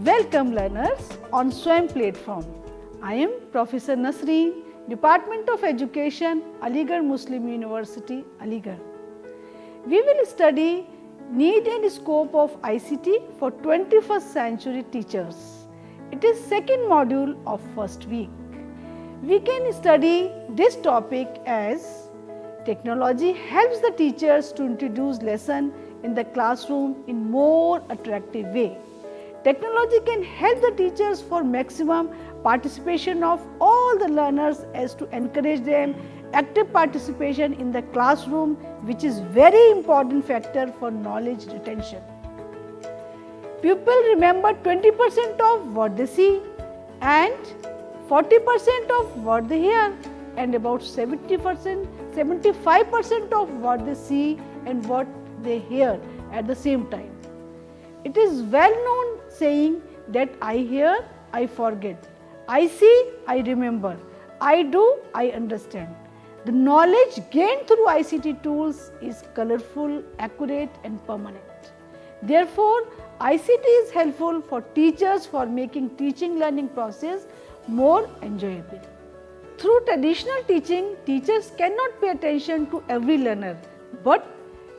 Welcome learners on SWAYAM platform. I am Professor Nasrin, Department of Education, Aligarh Muslim University, Aligarh. We will study need and scope of ICT for 21st century teachers. It is second module of first week. We can study this topic as technology helps the teachers to introduce lesson in the classroom in more attractive way. Technology can help the teachers for maximum participation of all the learners as to encourage them active participation in the classroom, which is very important factor for knowledge retention. Pupils remember 20% of what they see and 40% of what they hear and about 75% of what they see and what they hear at the same time. It is well known saying that I hear, I forget, I see, I remember, I do, I understand. The knowledge gained through ICT tools is colorful, accurate and permanent. Therefore, ICT is helpful for teachers for making teaching learning process more enjoyable. Through traditional teaching, teachers cannot pay attention to every learner, but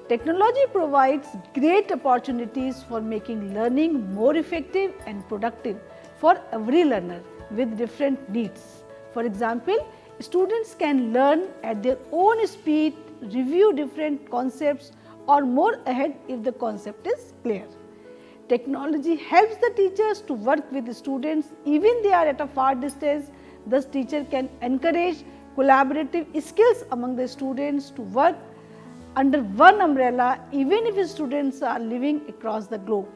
technology provides great opportunities for making learning more effective and productive for every learner with different needs. For example, students can learn at their own speed, review different concepts or more ahead if the concept is clear. Technology helps the teachers to work with the students even they are at a far distance. Thus, teacher can encourage collaborative skills among the students to work under one umbrella even if students are living across the globe.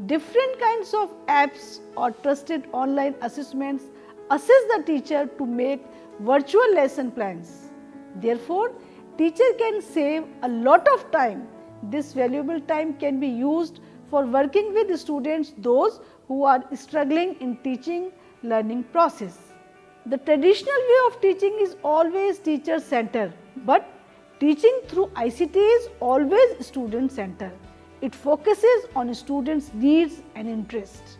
Different kinds of apps or trusted online assessments assist the teacher to make virtual lesson plans. Therefore, teacher can save a lot of time. This valuable time can be used for working with students, those who are struggling in teaching learning process. The traditional way of teaching is always teacher centered, but teaching through ICT is always student centered. It focuses on students' needs and interests.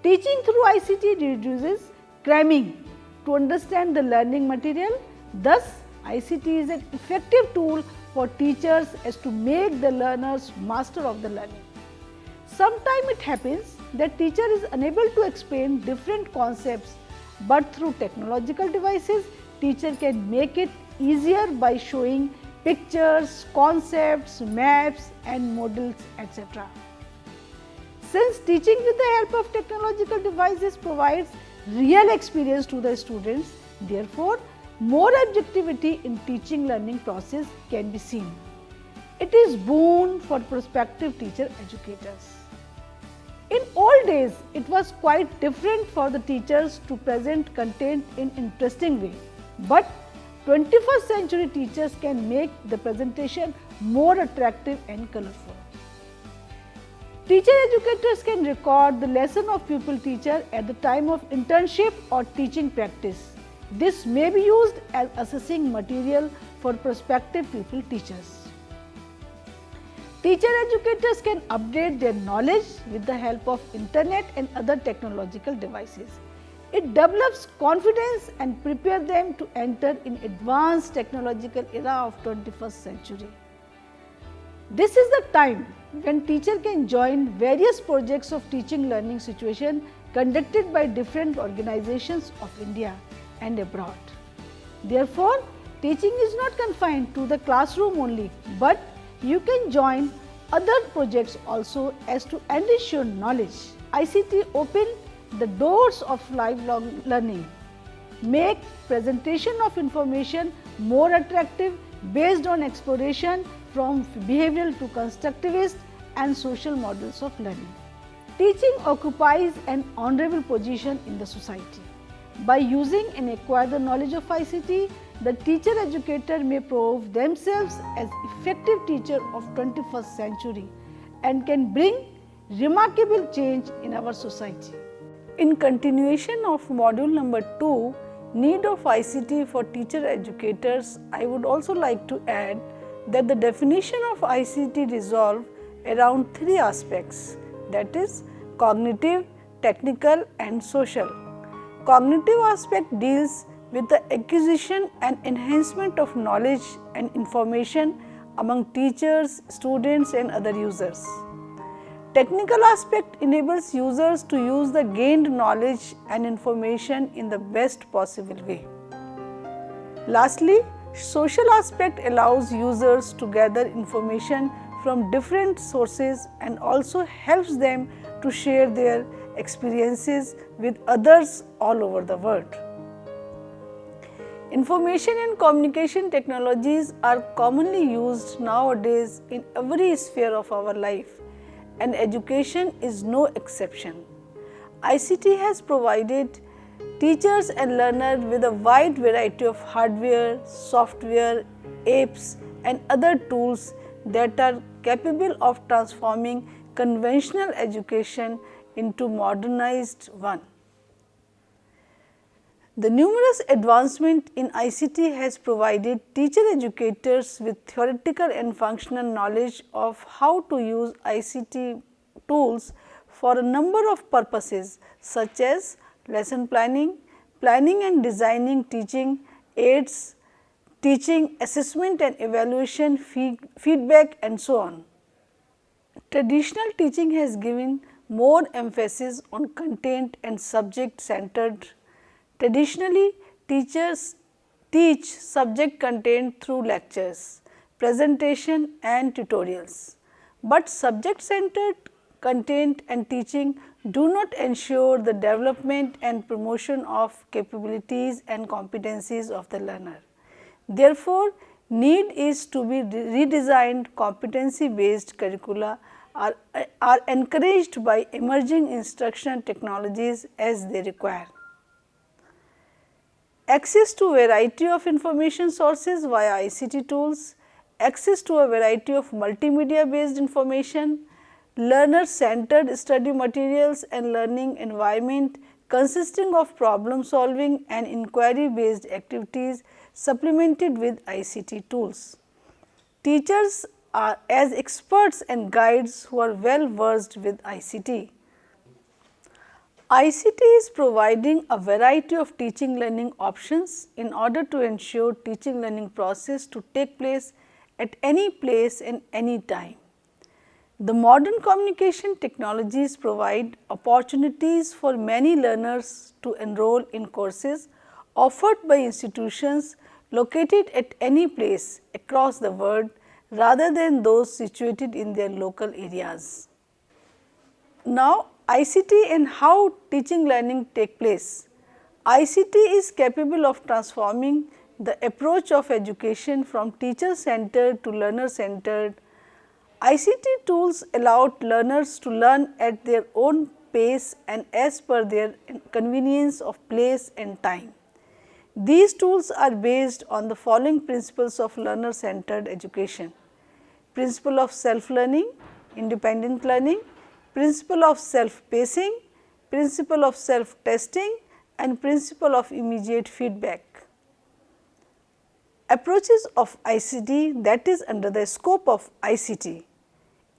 Teaching through ICT reduces cramming to understand the learning material. Thus, ICT is an effective tool for teachers as to make the learners master of the learning. Sometimes it happens that teacher is unable to explain different concepts, but through technological devices, teacher can make it easier by showing pictures, concepts, maps and models, etc. Since teaching with the help of technological devices provides real experience to the students, therefore, more objectivity in teaching learning process can be seen. It is boon for prospective teacher educators. In old days, it was quite different for the teachers to present content in interesting way, but 21st century teachers can make the presentation more attractive and colorful. Teacher educators can record the lesson of pupil teacher at the time of internship or teaching practice. This may be used as assessing material for prospective pupil teachers. Teacher educators can update their knowledge with the help of internet and other technological devices. It develops confidence and prepares them to enter in advanced technological era of 21st century. This is the time when teacher can join various projects of teaching learning situation conducted by different organizations of India and abroad. Therefore, teaching is not confined to the classroom only, but you can join other projects also as to enrich your knowledge. ICT open the doors of lifelong learning, make presentation of information more attractive based on exploration from behavioral to constructivist and social models of learning. Teaching occupies an honorable position in the society. By using and acquire the knowledge of ICT, the teacher educator may prove themselves as effective teacher of 21st century and can bring remarkable change in our society. In continuation of module number 2, need of ICT for teacher educators, I would also like to add that the definition of ICT resolve around 3 aspects, that is cognitive, technical and social. Cognitive aspect deals with the acquisition and enhancement of knowledge and information among teachers, students and other users. Technical aspect enables users to use the gained knowledge and information in the best possible way. Lastly, social aspect allows users to gather information from different sources and also helps them to share their experiences with others all over the world. Information and communication technologies are commonly used nowadays in every sphere of our life, and education is no exception. ICT has provided teachers and learners with a wide variety of hardware, software, apps and other tools that are capable of transforming conventional education into modernized one. The numerous advancement in ICT has provided teacher educators with theoretical and functional knowledge of how to use ICT tools for a number of purposes such as lesson planning, planning and designing teaching aids, teaching, assessment and evaluation, feedback and so on. Traditional teaching has given more emphasis on content and subject centered. Traditionally, teachers teach subject content through lectures, presentation and tutorials, but subject centered content and teaching do not ensure the development and promotion of capabilities and competencies of the learner. Therefore, need is to be redesigned. Competency based curricula are encouraged by emerging instructional technologies as they require. Access to a variety of information sources via ICT tools, access to a variety of multimedia based information, learner centered study materials and learning environment consisting of problem solving and inquiry based activities supplemented with ICT tools. Teachers are as experts and guides who are well versed with ICT. ICT is providing a variety of teaching learning options in order to ensure teaching learning process to take place at any place and any time. The modern communication technologies provide opportunities for many learners to enroll in courses offered by institutions located at any place across the world rather than those situated in their local areas. Now, ICT and how teaching learning take place. ICT is capable of transforming the approach of education from teacher centered to learner centered. ICT tools allow learners to learn at their own pace and as per their convenience of place and time. These tools are based on the following principles of learner centered education: principle of self learning, independent learning, principle of self pacing, principle of self testing and principle of immediate feedback. Approaches of ICT that is under the scope of ICT.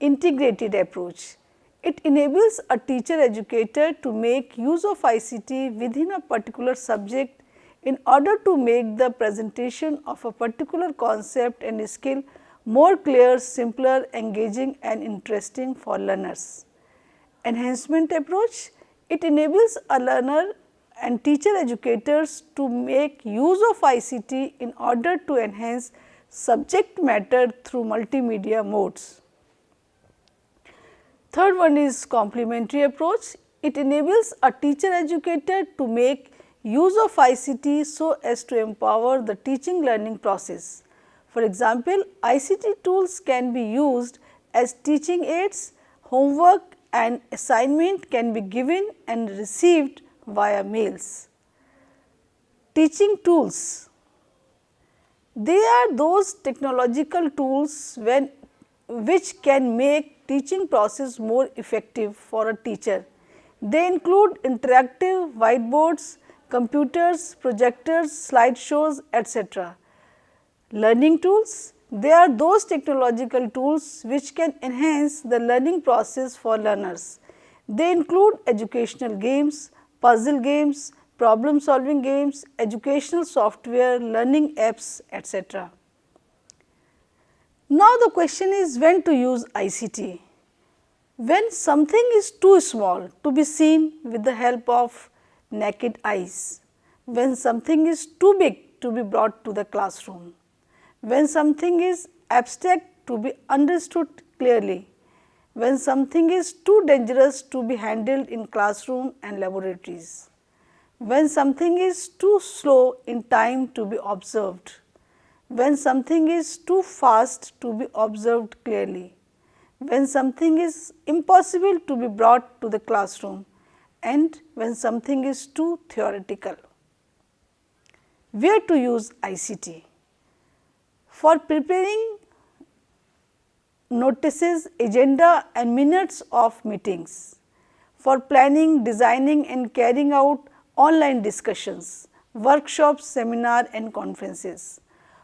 Integrated approach. It enables a teacher educator to make use of ICT within a particular subject in order to make the presentation of a particular concept and skill more clear, simpler, engaging and interesting for learners. Enhancement approach. It enables a learner and teacher educators to make use of ICT in order to enhance subject matter through multimedia modes. Third one is complementary approach. It enables a teacher educator to make use of ICT so as to empower the teaching learning process. For example, ICT tools can be used as teaching aids, homework and assignment can be given and received via mails. Teaching tools. They are those technological tools which can make teaching process more effective for a teacher. They include interactive whiteboards, computers, projectors, slideshows, etc. Learning tools. They are those technological tools which can enhance the learning process for learners. They include educational games, puzzle games, problem solving games, educational software, learning apps, etc. Now, the question is when to use ICT. When something is too small to be seen with the help of naked eyes, when something is too big to be brought to the classroom, when something is abstract to be understood clearly, when something is too dangerous to be handled in classroom and laboratories, when something is too slow in time to be observed, when something is too fast to be observed clearly, when something is impossible to be brought to the classroom, and when something is too theoretical. Where to use ICT? For preparing notices, agenda and minutes of meetings, for planning, designing and carrying out online discussions, workshops, seminar and conferences,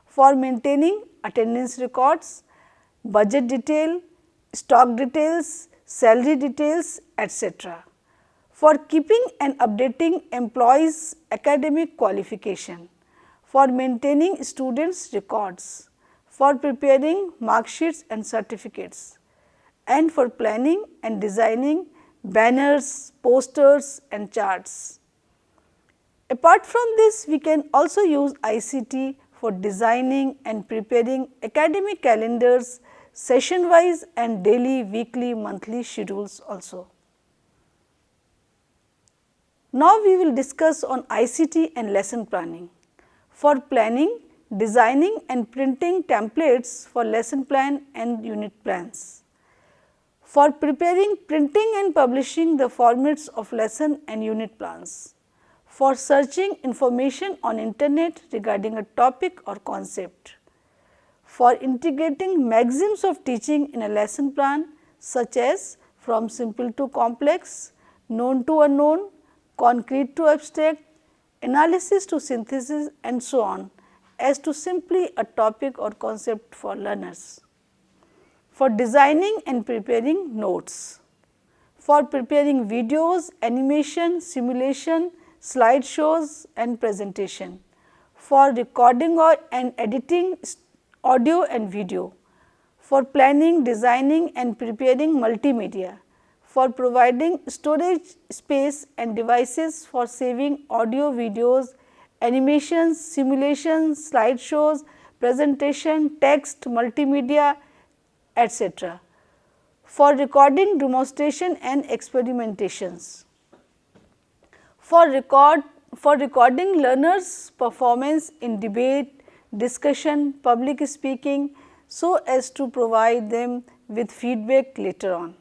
for maintaining attendance records, budget detail, stock details, salary details, etc. For keeping and updating employees' academic qualification, for maintaining students' records, for preparing mark sheets and certificates, and for planning and designing banners, posters and charts. Apart from this, we can also use ICT for designing and preparing academic calendars, session wise and daily, weekly, monthly schedules also. Now, we will discuss on ICT and lesson planning. For planning, designing and printing templates for lesson plan and unit plans. For preparing, printing and publishing the formats of lesson and unit plans. For searching information on internet regarding a topic or concept. For integrating maxims of teaching in a lesson plan such as from simple to complex, known to unknown, concrete to abstract, analysis to synthesis and so on, as to simply a topic or concept for learners. For designing and preparing notes. For preparing videos, animation, simulation, slideshows and presentation. For recording and editing audio and video. For planning, designing and preparing multimedia. For providing storage space and devices for saving audio, videos, animations, simulations, slideshows, presentation, text, multimedia, etc. For recording demonstration and experimentations. For recording learners' performance in debate, discussion, public speaking, so as to provide them with feedback later on.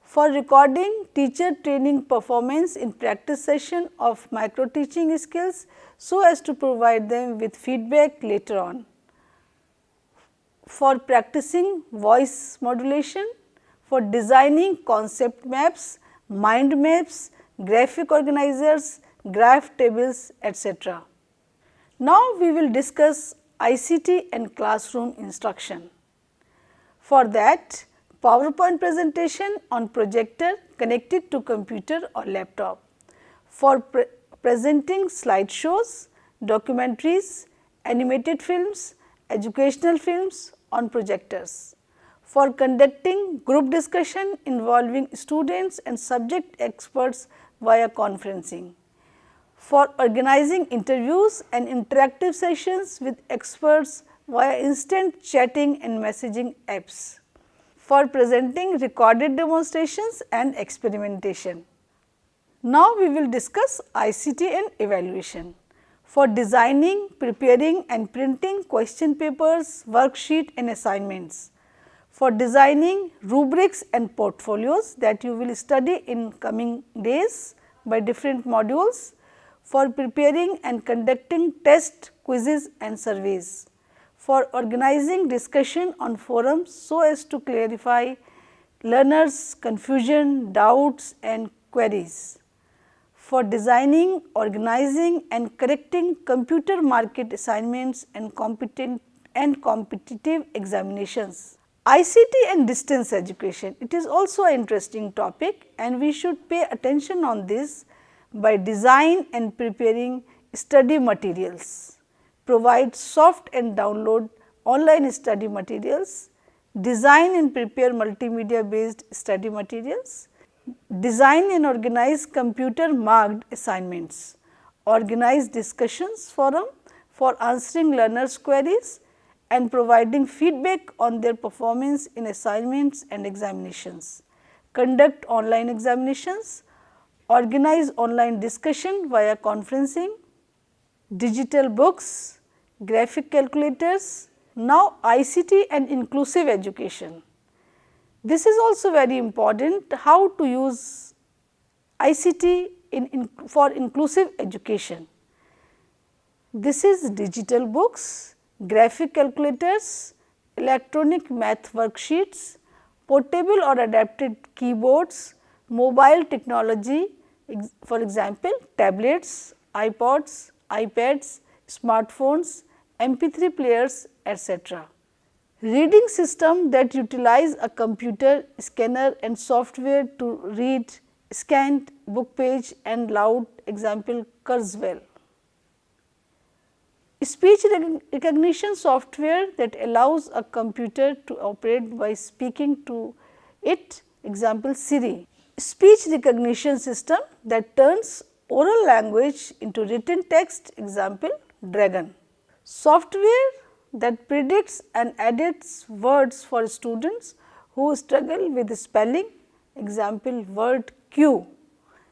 For recording teacher training performance in practice session of micro teaching skills, so as to provide them with feedback later on. For practicing voice modulation, for designing concept maps, mind maps, graphic organizers, graph tables, etc. Now, we will discuss ICT and classroom instruction. For that, PowerPoint presentation on projector connected to computer or laptop. For presenting slideshows, documentaries, animated films, educational films on projectors. For conducting group discussion involving students and subject experts via conferencing. For organizing interviews and interactive sessions with experts via instant chatting and messaging apps. For presenting recorded demonstrations and experimentation. Now, we will discuss ICT and evaluation. For designing, preparing and printing question papers, worksheet and assignments. For designing rubrics and portfolios that you will study in coming days by different modules. For preparing and conducting test, quizzes and surveys. For organizing discussion on forums so as to clarify learners' confusion, doubts and queries. For designing, organizing and correcting computer market assignments and competitive examinations. ICT and distance education, it is also an interesting topic and we should pay attention on this by design and preparing study materials, provide soft and download online study materials, design and prepare multimedia based study materials, design and organize computer marked assignments, organize discussions forum for answering learners queries and providing feedback on their performance in assignments and examinations, conduct online examinations, organize online discussion via conferencing, digital books, graphic calculators. Now, ICT and inclusive education. This is also very important, how to use ICT for inclusive education. This is digital books, graphic calculators, electronic math worksheets, portable or adapted keyboards, mobile technology, for example, tablets, iPods, iPads, smartphones, MP3 players, etc. Reading system that utilize a computer scanner and software to read scanned book page and loud, example, Kurzweil. Speech recognition software that allows a computer to operate by speaking to it, example, Siri. Speech recognition system that turns oral language into written text, example, Dragon. Software that predicts and edits words for students who struggle with spelling, example, word Q.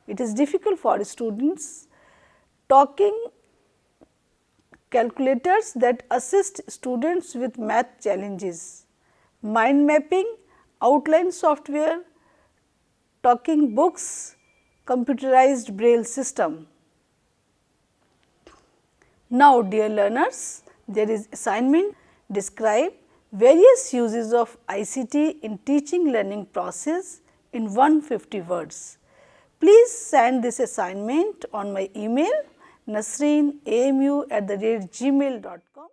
It is difficult for students. Talking calculators that assist students with math challenges, mind mapping, outline software, talking books, computerized braille system. Now, dear learners, there is assignment. Describe various uses of ICT in teaching learning process in 150 words. Please send this assignment on my email nasrinamu@gmail.com.